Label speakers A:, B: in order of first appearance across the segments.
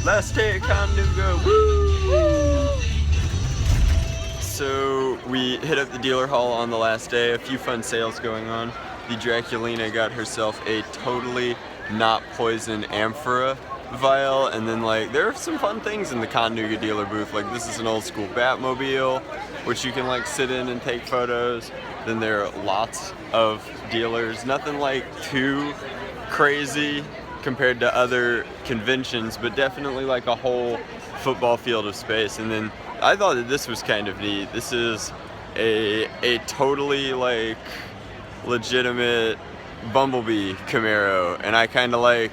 A: Last day at Connooga, woo! So we hit up the dealer hall on the last day, a few fun sales going on. The Draculina got herself a totally not poison amphora vial, and then like there are some fun things in the Connooga dealer booth, like this is an old school Batmobile, which you can like sit in and take photos. Then there are lots of dealers, nothing like too crazy compared to other conventions, but definitely like a whole football field of space. And then I thought that this was kind of neat. This is a totally like legitimate Bumblebee Camaro, and I kind of like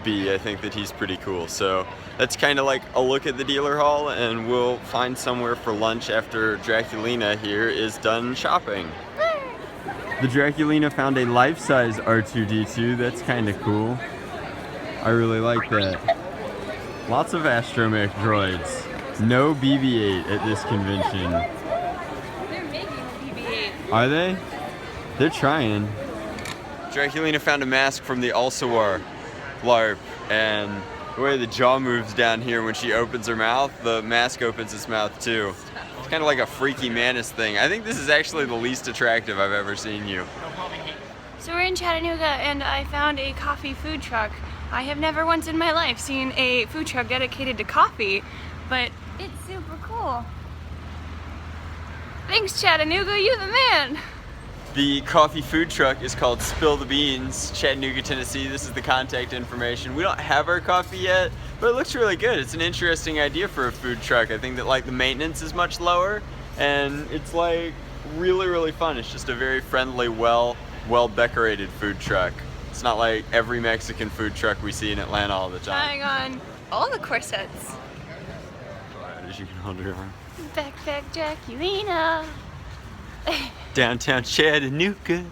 A: B. I think that he's pretty cool. So that's kind of like a look at the dealer hall, and we'll find somewhere for lunch after Draculina here is done shopping. The Draculina found a life-size R2-D2. That's kind of cool. I really like that. Lots of astromech droids. No BB-8 at this convention.
B: They're making BB-8.
A: Are they? They're trying. Draculina found a mask from the Alsawar LARP, and the way the jaw moves down here when she opens her mouth, the mask opens its mouth too. It's kind of like a freaky Manus thing. I think this is actually the least attractive I've ever seen you.
B: So we're in Chattanooga, and I found a coffee food truck. I have never once in my life seen a food truck dedicated to coffee, but it's super cool. Thanks, Chattanooga, you the man!
A: The coffee food truck is called Spill the Beans, Chattanooga, Tennessee. This is the contact information. We don't have our coffee yet, but it looks really good. It's an interesting idea for a food truck. I think that like the maintenance is much lower, and it's like really, really fun. It's just a very friendly, well decorated food truck. It's not like every Mexican food truck we see in Atlanta all the time.
B: Trying on all the corsets.
A: As you can hold your arm.
B: Backpack Draculina.
A: Downtown Chattanooga.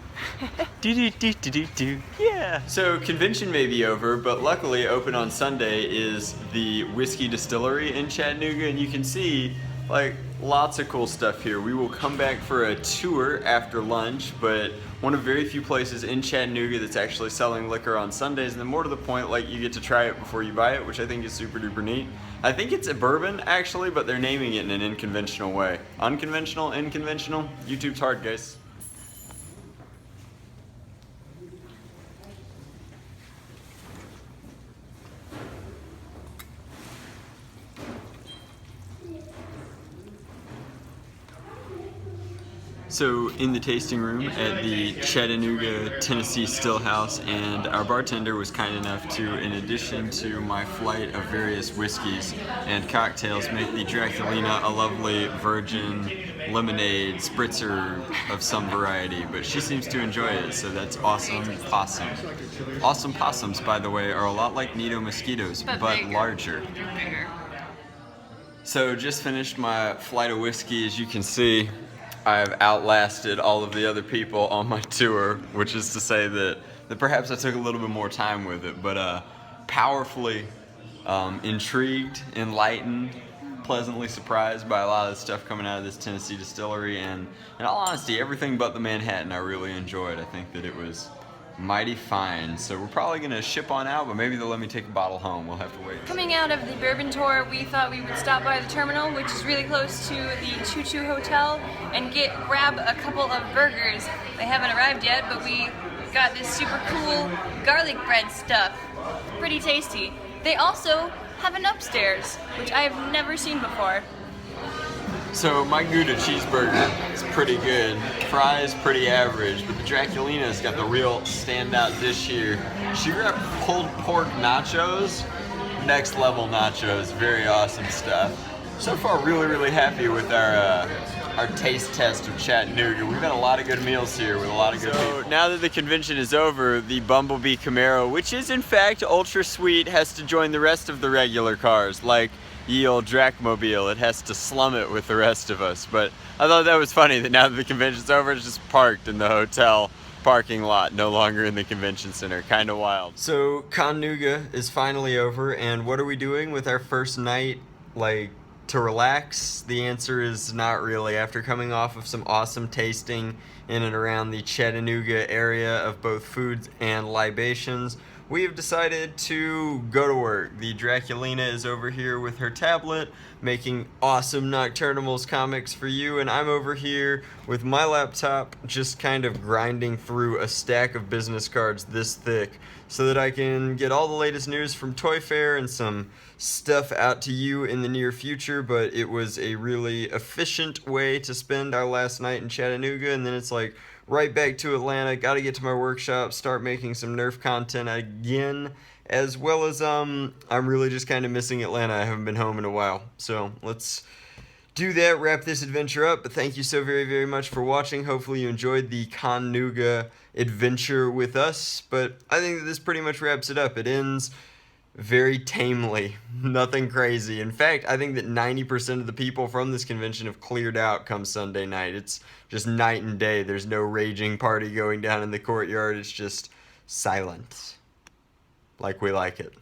A: Do. Yeah. So convention may be over, but luckily open on Sunday is the whiskey distillery in Chattanooga, and you can see like lots of cool stuff here. We will come back for a tour after lunch, but one of very few places in Chattanooga that's actually selling liquor on Sundays, and then more to the point, like you get to try it before you buy it, which I think is super duper neat. I think it's a bourbon actually, but they're naming it in an unconventional way. Unconventional, inconventional, YouTube's hard, guys. So in the tasting room at the Chattanooga, Tennessee Still House, and our bartender was kind enough to, in addition to my flight of various whiskeys and cocktails, make the Draculina a lovely virgin lemonade spritzer of some variety, but she seems to enjoy it, so that's awesome possum. Awesome possums, by the way, are a lot like Nido mosquitoes, but larger. So just finished my flight of whiskey. As you can see, I've outlasted all of the other people on my tour, which is to say that perhaps I took a little bit more time with it, but powerfully intrigued, enlightened, pleasantly surprised by a lot of the stuff coming out of this Tennessee distillery, and in all honesty, everything but the Manhattan I really enjoyed. I think that it was mighty fine. So we're probably gonna ship on out, but maybe they'll let me take a bottle home. We'll have to wait.
B: Coming out of the bourbon tour, we thought we would stop by the terminal, which is really close to the Choo Choo Hotel, and grab a couple of burgers. They haven't arrived yet, but we got this super cool garlic bread stuff. Pretty tasty. They also have an upstairs, which I have never seen before.
A: So my Gouda cheeseburger is pretty good. Fries pretty average, but the Draculina's got the real standout dish here. She got pulled pork nachos, next level nachos, very awesome stuff. So far, really happy with our taste test of Chattanooga. We've had a lot of good meals here with a lot of good people. Now that the convention is over, the Bumblebee Camaro, which is in fact ultra sweet, has to join the rest of the regular cars, like ye old Dracmobile. It has to slum it with the rest of us. But I thought that was funny that now that the convention's over, it's just parked in the hotel parking lot, no longer in the convention center. Kind of wild. So Connooga is finally over, and what are we doing with our first night, like, to relax? The answer is not really. After coming off of some awesome tasting in and around the Chattanooga area of both foods and libations, we have decided to go to work. The Draculina is over here with her tablet, making awesome Nocturnals comics for you, and I'm over here with my laptop, just kind of grinding through a stack of business cards this thick, so that I can get all the latest news from Toy Fair and some stuff out to you in the near future. But it was a really efficient way to spend our last night in Chattanooga, and then it's like right back to Atlanta. Got to get to my workshop, start making some Nerf content again, as well as I'm really just kind of missing Atlanta. I haven't been home in a while, so let's do that, wrap this adventure up. But thank you so very, very much for watching. Hopefully you enjoyed the Connooga adventure with us, but I think that this pretty much wraps it up. It ends very tamely, nothing crazy. In fact, I think that 90% of the people from this convention have cleared out come Sunday night. It's just night and day. There's no raging party going down in the courtyard. It's just silent, like we like it.